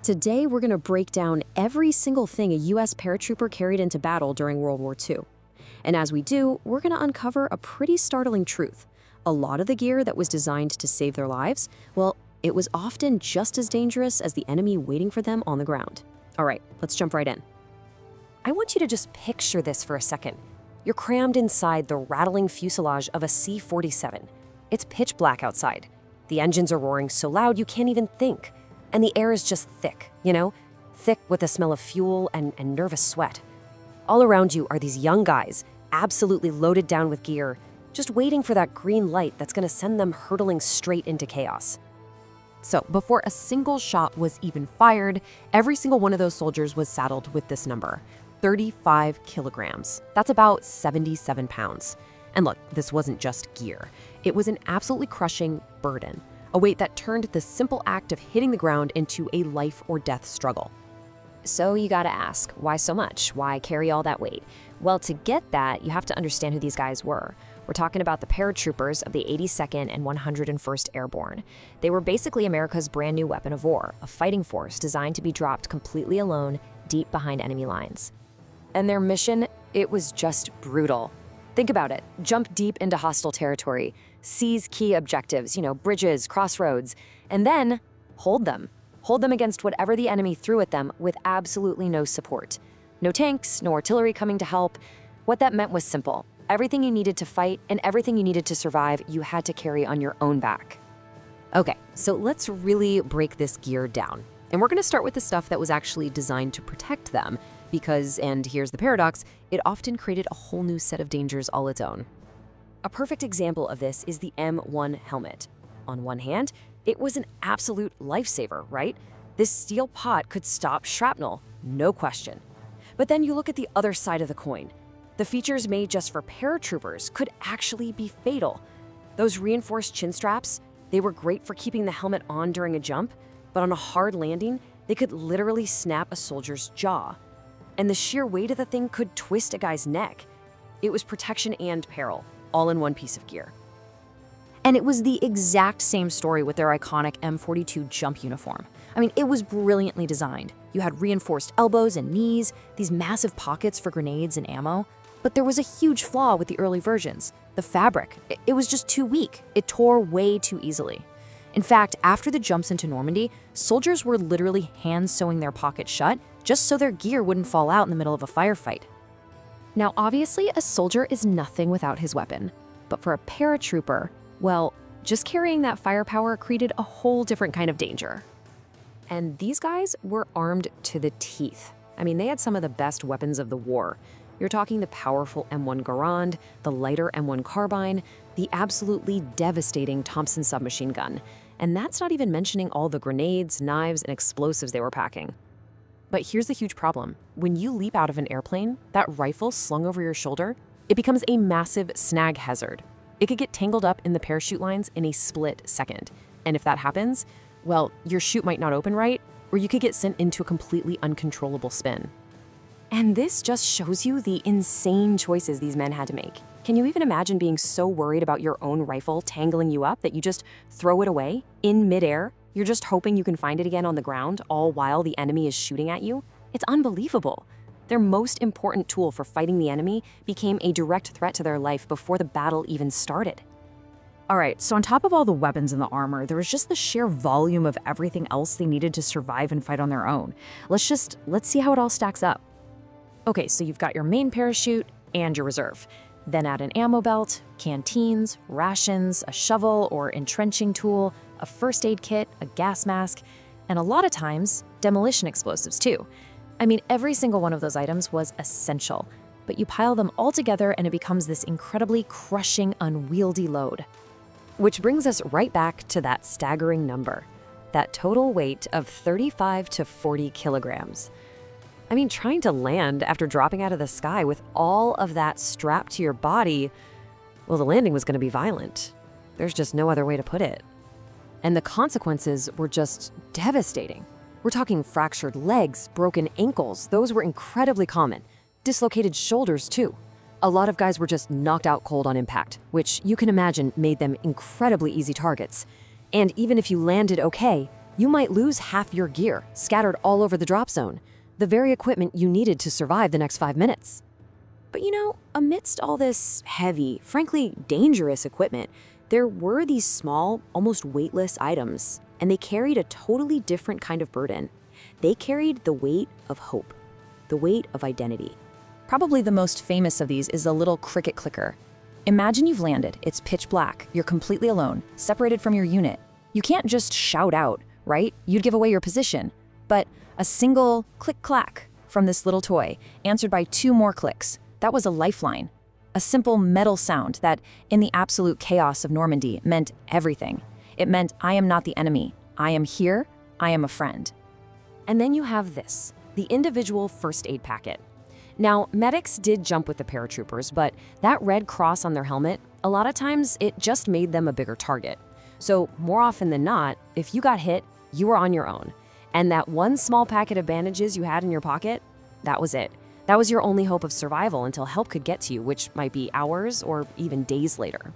Today, we're going to break down every single thing a U.S. paratrooper carried into battle during World War II. And as we do, we're going to uncover a pretty startling truth. A lot of the gear that was designed to save their lives, well, it was often just as dangerous as the enemy waiting for them on the ground. All right, let's jump right in. I want you to just picture this for a second. You're crammed inside the rattling fuselage of a C-47. It's pitch black outside. The engines are roaring so loud you can't even think. And the air is just thick, thick with the smell of fuel and nervous sweat. All around you are these young guys, absolutely loaded down with gear, just waiting for that green light that's going to send them hurtling straight into chaos. So before a single shot was even fired, every single one of those soldiers was saddled with this number, 35 kilograms. That's about 77 pounds. And look, this wasn't just gear. It was an absolutely crushing burden, a weight that turned the simple act of hitting the ground into a life or death struggle. So you gotta ask, why so much? Why carry all that weight? Well, to get that, you have to understand who these guys were. We're talking about the paratroopers of the 82nd and 101st Airborne. They were basically America's brand new weapon of war, a fighting force designed to be dropped completely alone, deep behind enemy lines. And their mission, it was just brutal. Think about it. Jump deep into hostile territory, seize key objectives, bridges, crossroads, and then hold them. Hold them against whatever the enemy threw at them with absolutely no support. No tanks, no artillery coming to help. What that meant was simple. Everything you needed to fight and everything you needed to survive, you had to carry on your own back. Okay, so let's really break this gear down. And we're gonna start with the stuff that was actually designed to protect them because, and here's the paradox, it often created a whole new set of dangers all its own. A perfect example of this is the M1 helmet. On one hand, it was an absolute lifesaver, right? This steel pot could stop shrapnel, no question. But then you look at the other side of the coin. The features made just for paratroopers could actually be fatal. Those reinforced chin straps, they were great for keeping the helmet on during a jump, but on a hard landing, they could literally snap a soldier's jaw. And the sheer weight of the thing could twist a guy's neck. It was protection and peril, all in one piece of gear. And it was the exact same story with their iconic M42 jump uniform. It was brilliantly designed. You had reinforced elbows and knees, these massive pockets for grenades and ammo. But there was a huge flaw with the early versions. The fabric, it was just too weak. It tore way too easily. In fact, after the jumps into Normandy, soldiers were literally hand-sewing their pockets shut just so their gear wouldn't fall out in the middle of a firefight. Now, obviously, a soldier is nothing without his weapon. But for a paratrooper, well, just carrying that firepower created a whole different kind of danger. And these guys were armed to the teeth. They had some of the best weapons of the war. You're talking the powerful M1 Garand, the lighter M1 carbine, the absolutely devastating Thompson submachine gun. And that's not even mentioning all the grenades, knives, and explosives they were packing. But here's the huge problem. When you leap out of an airplane, that rifle slung over your shoulder, it becomes a massive snag hazard. It could get tangled up in the parachute lines in a split second. And if that happens, well, your chute might not open right, or you could get sent into a completely uncontrollable spin. And this just shows you the insane choices these men had to make. Can you even imagine being so worried about your own rifle tangling you up that you just throw it away in midair? You're just hoping you can find it again on the ground, all while the enemy is shooting at you? It's unbelievable. Their most important tool for fighting the enemy became a direct threat to their life before the battle even started. All right, so on top of all the weapons and the armor, there was just the sheer volume of everything else they needed to survive and fight on their own. Let's see how it all stacks up. Okay, so you've got your main parachute and your reserve. Then add an ammo belt, canteens, rations, a shovel or entrenching tool, a first aid kit, a gas mask, and a lot of times, demolition explosives too. Every single one of those items was essential, but you pile them all together and it becomes this incredibly crushing, unwieldy load. Which brings us right back to that staggering number, that total weight of 35 to 40 kilograms. Trying to land after dropping out of the sky with all of that strapped to your body, well, the landing was going to be violent. There's just no other way to put it. And the consequences were just devastating. We're talking fractured legs, broken ankles. Those were incredibly common. Dislocated shoulders, too. A lot of guys were just knocked out cold on impact, which you can imagine made them incredibly easy targets. And even if you landed okay, You might lose half your gear, scattered all over the drop zone, the very equipment you needed to survive the next 5 minutes. But amidst all this heavy, frankly dangerous equipment, there were these small, almost weightless items, and they carried a totally different kind of burden. They carried the weight of hope, the weight of identity. Probably the most famous of these is the little cricket clicker. Imagine you've landed, it's pitch black, you're completely alone, separated from your unit. You can't just shout out, right? You'd give away your position. But a single click-clack from this little toy, answered by 2 more clicks, that was a lifeline. A simple metal sound that, in the absolute chaos of Normandy, meant everything. It meant, I am not the enemy. I am here. I am a friend. And then you have this, the individual first aid packet. Now, medics did jump with the paratroopers, but that red cross on their helmet, a lot of times it just made them a bigger target. So more often than not, if you got hit, you were on your own. And that one small packet of bandages you had in your pocket, that was it. That was your only hope of survival until help could get to you, which might be hours or even days later.